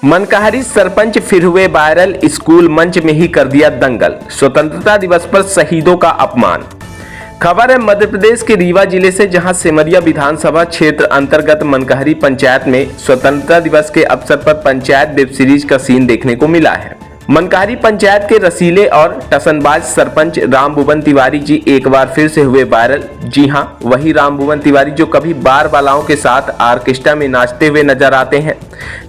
मनकाहरी सरपंच फिर हुए viral, school मंच में ही कर दिया दंगल। स्वतंत्रता दिवस पर शहीदों का अपमान। खबर है मध्य प्रदेश के रीवा जिले से, जहां सिमरिया विधानसभा क्षेत्र अंतर्गत मनकाहरी पंचायत में स्वतंत्रता दिवस के अवसर पर पंचायत वेब सीरीज का सीन देखने को मिला है। मनकाहरी पंचायत के रसीले और टसनबाज सरपंच राम भुवन तिवारी जी एक बार फिर से हुए वायरल। जी हां, वही राम भुवन तिवारी जो कभी बार बालाओं के साथ ऑर्केस्ट्रा में नाचते हुए नजर आते हैं,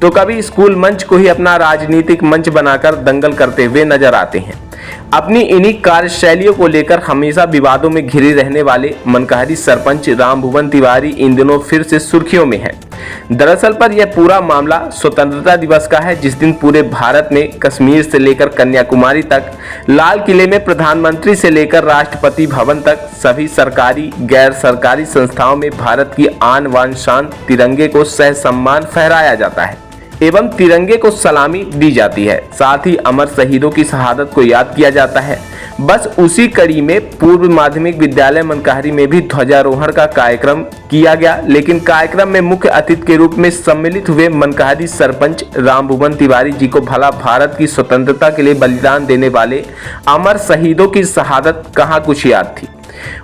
तो कभी स्कूल मंच को ही अपना राजनीतिक मंच बनाकर दंगल करते हुए नजर आते हैं। अपनी इन्हीं कार्यशैलियों को लेकर हमेशा विवादों में घिरे रहने वाले मनकाहरी सरपंच राम भुवन तिवारी इन दिनों फिर से सुर्खियों में हैं। दरअसल पर यह पूरा मामला स्वतंत्रता दिवस का है, जिस दिन पूरे भारत में कश्मीर से लेकर कन्याकुमारी तक, लाल किले में प्रधानमंत्री से लेकर राष्ट्रपति भवन तक सभी सरकारी गैर सरकारी संस्थाओं में भारत की आन बान शान तिरंगे को सह सम्मान फहराया जाता है एवं तिरंगे को सलामी दी जाती है। साथ ही अमर शहीदों की शहादत को याद किया जाता है। बस उसी कड़ी में पूर्व माध्यमिक विद्यालय मनकाहरी में भी ध्वजारोहण का कार्यक्रम किया गया, लेकिन कार्यक्रम में मुख्य अतिथि के रूप में सम्मिलित हुए मनकाहरी सरपंच राम भुवन तिवारी जी को भला भारत की स्वतंत्रता के लिए बलिदान देने वाले अमर शहीदों की शहादत कहाँ कुछ याद थी।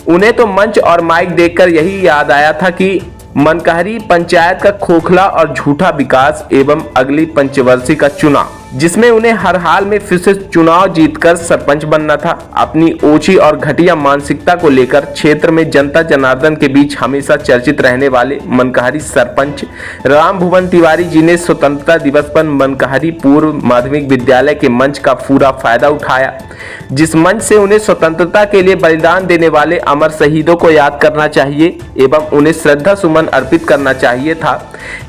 उन्हें तो मंच और माइक देखकर यही याद आया था कि मनकाहरी पंचायत का खोखला और झूठा विकास एवं अगली पंचवर्षीय का चुनाव, जिसमें उन्हें हर हाल में फिर से चुनाव जीतकर सरपंच बनना था। अपनी ओछी और घटिया मानसिकता को लेकर क्षेत्र में जनता जनार्दन के बीच हमेशा चर्चित रहने वाले मनकाहरी सरपंच राम भुवन तिवारी जी ने स्वतंत्रता दिवस पर मनकाहरी पूर्व माध्यमिक विद्यालय के मंच का पूरा फायदा उठाया, जिस मंच से उन्हें स्वतंत्रता के लिए बलिदान देने वाले अमर शहीदों को याद करना चाहिए एवं उन्हें श्रद्धा सुमन अर्पित करना चाहिए था।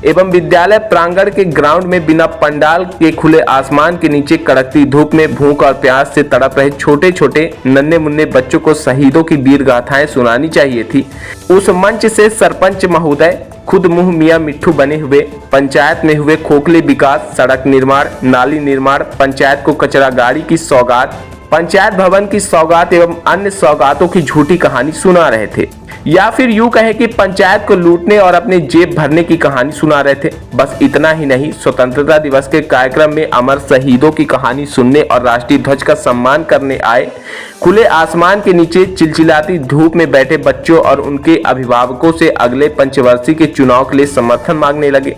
एवं विद्यालय प्रांगण के ग्राउंड में बिना पंडाल के खुले आसमान के नीचे कड़कती धूप में भूख और प्यास से तड़प रहे छोटे छोटे नन्हे मुन्ने बच्चों को शहीदों की वीर गाथाएं सुनानी चाहिए थी। उस मंच से सरपंच महोदय खुद मुंह मियां मिट्ठू बने हुए पंचायत में हुए खोखले विकास, सड़क निर्माण, नाली निर्माण, पंचायत को कचरा गाड़ी की सौगात, पंचायत भवन की सौगात एवं अन्य सौगातों की झूठी कहानी सुना रहे थे, या फिर यूं कहें कि पंचायत को लूटने और अपने जेब भरने की कहानी सुना रहे थे। बस इतना ही नहीं, स्वतंत्रता दिवस के कार्यक्रम में अमर शहीदों की कहानी सुनने और राष्ट्रीय ध्वज का सम्मान करने आए खुले आसमान के नीचे चिलचिलाती धूप में बैठे बच्चों और उनके अभिभावकों से अगले पंचवर्षीय के चुनाव के लिए समर्थन मांगने लगे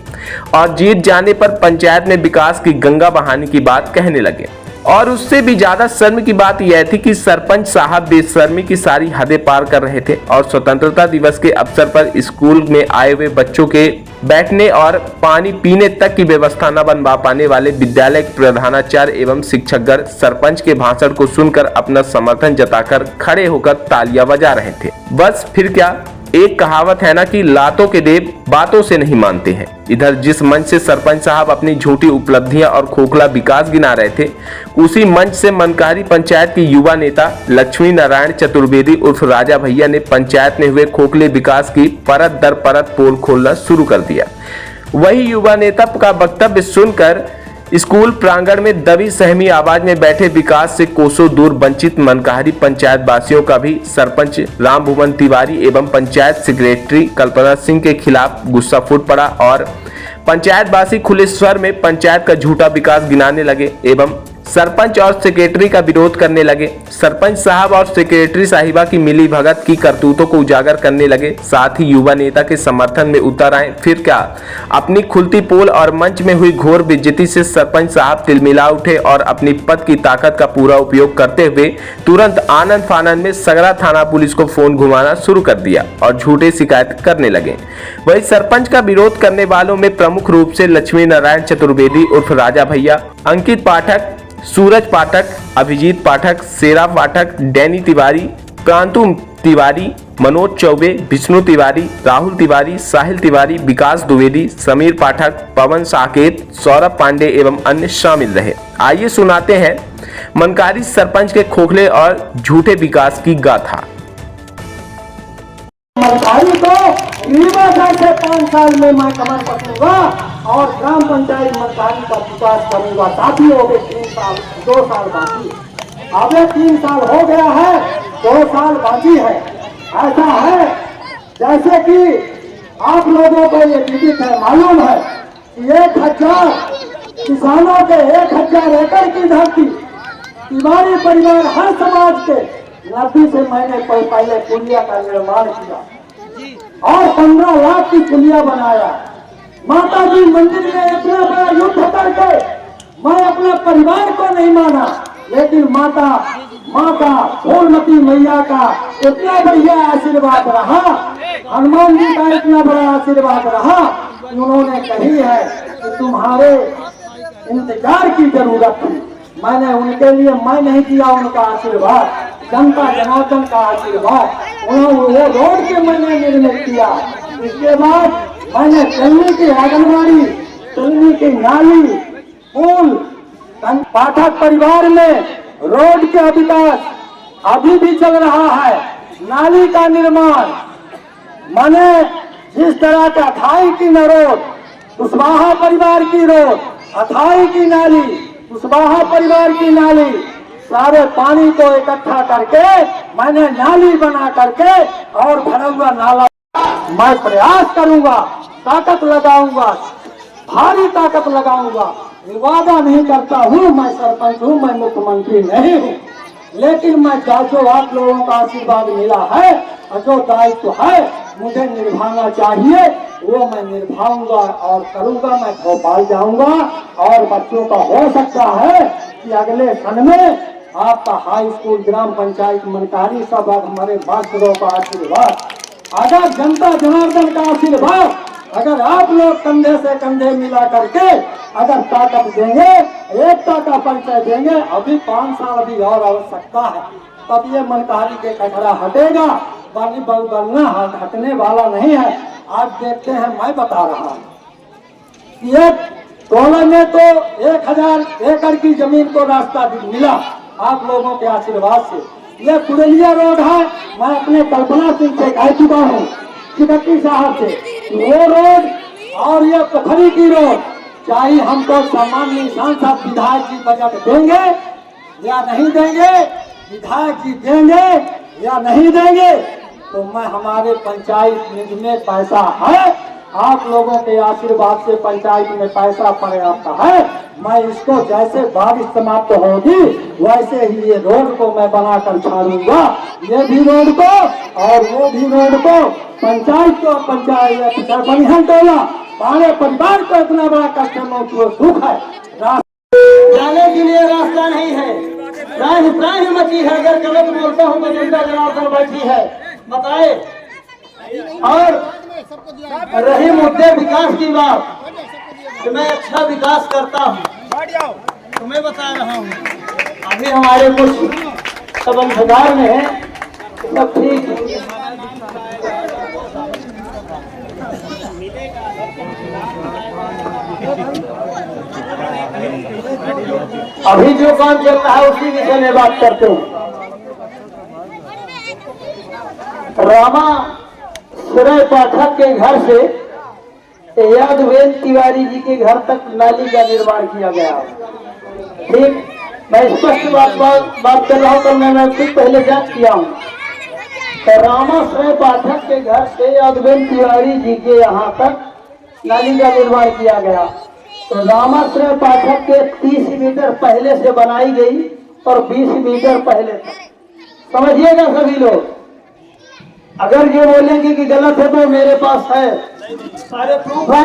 और जीत जाने पर पंचायत में विकास की गंगा बहाने की बात कहने लगे। और उससे भी ज्यादा शर्म की बात यह थी कि सरपंच साहब बेशर्मी की सारी हदें पार कर रहे थे और स्वतंत्रता दिवस के अवसर पर स्कूल में आए हुए बच्चों के बैठने और पानी पीने तक की व्यवस्था न बनवा पाने वाले विद्यालय के प्रधानाचार्य एवं शिक्षकगण सरपंच के भाषण को सुनकर अपना समर्थन जताकर खड़े होकर तालियां बजा रहे थे। बस फिर क्या, एक कहावत है ना कि लातों के देव बातों से नहीं मानते हैं। इधर जिस मंच से सरपंच साहब अपनी झूठी उपलब्धियां और खोखला विकास गिना रहे थे, उसी मंच से मनकाहरी पंचायत की युवा नेता लक्ष्मी नारायण चतुर्वेदी उर्फ राजा भैया ने पंचायत में हुए खोखले विकास की परत दर परत पोल खोलना शुरू कर दिया। वही युवा नेता का वक्तव्य सुनकर स्कूल प्रांगण में दबी सहमी आवाज में बैठे विकास से कोसों दूर वंचित मनकाहरी पंचायत वासियों का भी सरपंच राम भुवन तिवारी एवं पंचायत सेक्रेटरी कल्पना सिंह के खिलाफ गुस्सा फूट पड़ा और पंचायत वासी खुले स्वर में पंचायत का झूठा विकास गिनाने लगे एवं सरपंच और सेक्रेटरी का विरोध करने लगे। सरपंच साहब और सेक्रेटरी साहिबा की मिली भगत की करतूतों को उजागर करने लगे। साथ ही युवा नेता के समर्थन में उतर आए। फिर क्या, अपनी खुलती पोल और मंच में हुई घोर बेइज्जती से सरपंच साहब तिलमिला उठे और अपनी पद की ताकत का पूरा उपयोग करते हुए तुरंत आनंद फानंद में सगरा थाना पुलिस को फोन घुमाना शुरू कर दिया और झूठे शिकायत करने लगे। वही सरपंच का विरोध करने वालों में प्रमुख रूप से लक्ष्मी नारायण चतुर्वेदी उर्फ राजा भैया, अंकित पाठक, सूरज पाठक, अभिजीत पाठक, शेरा पाठक, डैनी तिवारी, प्रांतु तिवारी, मनोज चौबे, विष्णु तिवारी, राहुल तिवारी, साहिल तिवारी, विकास द्विवेदी, समीर पाठक, पवन साकेत, सौरभ पांडे एवं अन्य शामिल रहे। आइए सुनाते हैं मनकाहरी सरपंच के खोखले और झूठे विकास की गाथा। मनकाहरी को रीवा से 5 साल में मैं कमर पकड़ूंगा और ग्राम पंचायत मनकाहरी का विकास करूंगा। साथी हो गए 3 साल, 2 साल बाकी। अब 3 साल हो गया है, 2 साल बाकी है। ऐसा है जैसे कि आप लोगों को ये विदित है, मालूम है कि किसानों के 1000 एकड़ की धरती, तिवारी परिवार हर समाज के नदी से मैंने पहले पुलिया का निर्माण किया और 15 लाख की पुलिया बनाया। माता जी मंदिर में इतना बड़ा युद्ध करके मैं अपने परिवार को नहीं माना, लेकिन माता फूलमती मैया का इतना बढ़िया आशीर्वाद रहा, हनुमान जी का इतना बड़ा आशीर्वाद रहा कि उन्होंने कही है कि तुम्हारे इंतजार की जरूरत थी। मैंने उनके लिए मैं नहीं किया उनका आशीर्वाद, जनता जनार्दन का आशीर्वाद वो रोड के मैंने निर्मित किया। इसके बाद मैंने चलने की आंगनबाड़ी, चलने की नाली, पुल, पाठक परिवार में रोड का विकास अभी भी चल रहा है। नाली का निर्माण मैंने जिस तरह का अथाई की न रोड, कुशवाहा परिवार की रोड, अथाई की नाली, कुशवाहा परिवार की नाली, सारे पानी को इकट्ठा करके मैंने नाली बना करके और भरा हुआ नाला मैं प्रयास करूंगा, ताकत लगाऊंगा, भारी ताकत लगाऊंगा। वादा नहीं करता हूँ मैं सरपंच हूँ, मैं मुख्यमंत्री नहीं हूँ, लेकिन मैं जो आप लोगों का आशीर्वाद मिला है और जो दायित्व है मुझे निभाना चाहिए वो मैं निभाऊंगा और करूंगा। मैं भोपाल जाऊंगा और बच्चों का हो सकता है कि अगले सन में आपका हाई स्कूल, ग्राम पंचायत, मनकारी सब हमारे मास्टरों का आशीर्वाद, अगर जनता जनार्दन का आशीर्वाद, अगर आप लोग कंधे से कंधे मिला करके अगर ताकत देंगे, एकता का परिचय देंगे, अभी 5 साल अभी और आवश्यकता है, तब ये मनकारी के कचरा हटेगा, बनना हटने वाला नहीं है। आज देखते हैं, मैं बता रहा हूँ ये टोला में तो 1000 एकड़ की जमीन को रास्ता मिला आप लोगों के आशीर्वाद से। ये कुड़लिया रोड है, मैं अपने कल्पना सिंह से कह चुका हूँ, चिकट्टी साहब से, वो रोड और ये पोखरी की रोड चाहिए हमको। सामान्य सांसद विधायक जी बजट देंगे या नहीं देंगे, विधायक जी देंगे या नहीं देंगे, तो मैं हमारे पंचायत निधि में पैसा है, आप लोगों के आशीर्वाद से पंचायत में पैसा पर्याप्त है। मैं इसको जैसे बारिश समाप्त होगी वैसे ही ये रोड को मैं बनाकर छाड़ूंगा, ये भी रोड को और वो भी रोड को, पंचायत को, पंचायत बनिहान टोला पाने परिवार को इतना बड़ा कष्ट दुख है, जाने के लिए रास्ता नहीं है, त्राहि मची है। अगर गलत बोलता हूँ तो जनता जनार्दन बैठी है, बताए। और रही मुद्दे विकास की बात, तो मैं अच्छा विकास करता हूँ, तो मैं बता रहा हूँ। अभी हमारे कुछ सब अंशदार में है, सब ठीक है। अभी जो काम चल रहा है उसी विषय में बात करते हैं। रामा सुरय पाठक के घर से यादवेन तिवारी जी के घर तक नाली का निर्माण किया गया। ठीक, मैं स्पष्ट बात कर रहा हूँ, तो मैं कुछ पहले जांच किया हूँ। तो रामा सुरय पाठक के घर से यादवेन तिवारी जी के यहाँ तक नाली का निर्माण किया गया। तो रामा सुरय पाठक के 30 मीटर पहले से बनाई गई और 20 मीटर पहले तक। समझिएगा सभी लोग, अगर ये बोलेंगे कि गलत है तो मेरे पास है सारे प्रूफ है।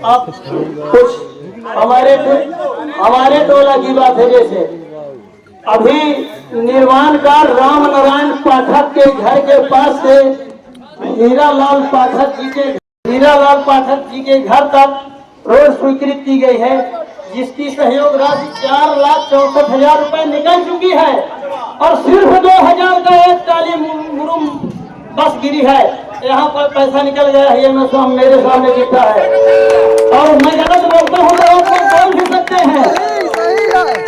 अब कुछ हमारे टोला की बात है, जैसे अभी निर्माणकार राम नारायण पाठक के घर के पास से हीरालाल पाठक जी के घर तक रोड स्वीकृत की गई है, जिसकी सहयोग राशि 4,64,000 रुपए निकल चुकी है और सिर्फ 2,000 का एक काली मुरुम बस गिरी है। यहाँ पर पैसा निकल गया है, ये मेरे सामने दिखता है। और मैं गलत बोलता हूँ तो आप बोल भी सकते हैं,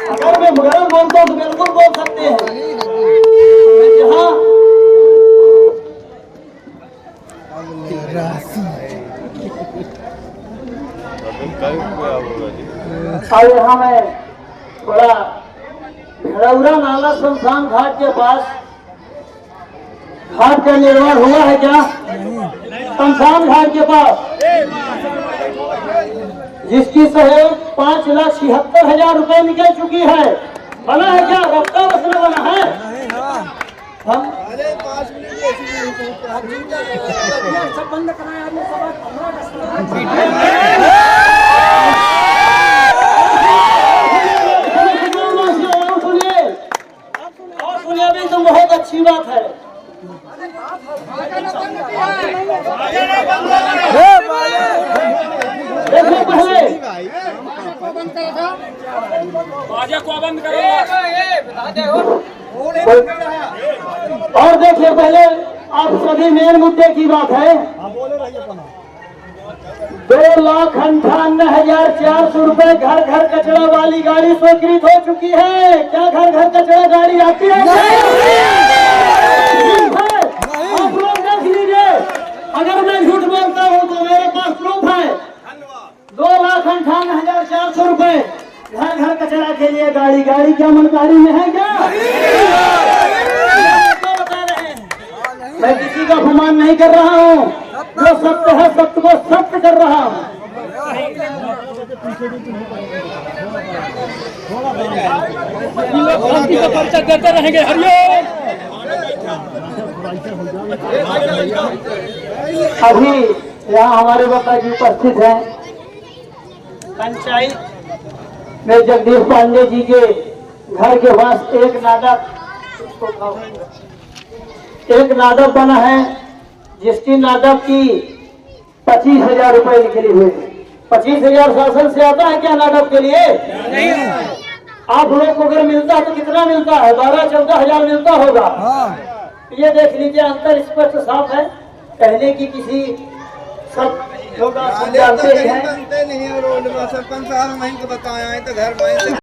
अगर मैं गलत बोलता हूँ तो बिल्कुल बोल सकते हैं। यहाँ और यहाँ मैं थोड़ा घरौरा नाला शमशान घाट के पास घाट का निर्माण हुआ है क्या? शमशान घाट के पास जिसकी सहयोग 5,76,000 रुपए निकल चुकी है, बना है क्या? रफ्ता वसूल बना है। हम सब बंद कराए सुनिए भी तो बहुत अच्छी बात है। देखो पहले बाजा को बंद करो। और देखिए पहले आप सभी मेन मुद्दे की बात है। 2,58,400 रुपए घर घर कचरा वाली गाड़ी स्वीकृत हो चुकी है। क्या घर घर कचरा गाड़ी आती है? आप लोग देख लीजिए, अगर मैं झूठ बोलता हूँ तो मेरे पास प्रूफ है। 2,58,400 रुपए घर घर कचरा के लिए गाड़ी क्या मनकारी में है क्या? बता रहे हैं, मैं किसी का अपमान नहीं कर रहा हूँ, जो सत्य है सत्य को सत्य कर रहा हूँ। पर्चा देते रहेंगे। हरिओम। अभी यहाँ हमारे बाबा जी उपस्थित हैं। पंचायत में जगदीश पांडे जी के घर के पास एक नादब बना है, जिसकी नादब की 25,000 रुपए निकली हुई है। 25,000 शासन से आता है क्या नादब के लिए? नहीं। आप लोग को अगर मिलता है तो कितना मिलता है? 12-14,000 मिलता होगा। ये देख लीजिए, अंतर स्पष्ट साफ है। पहले की किसी सब लोग आप जानते हैं। सरपंच साहब वहीं को बताया है तो घर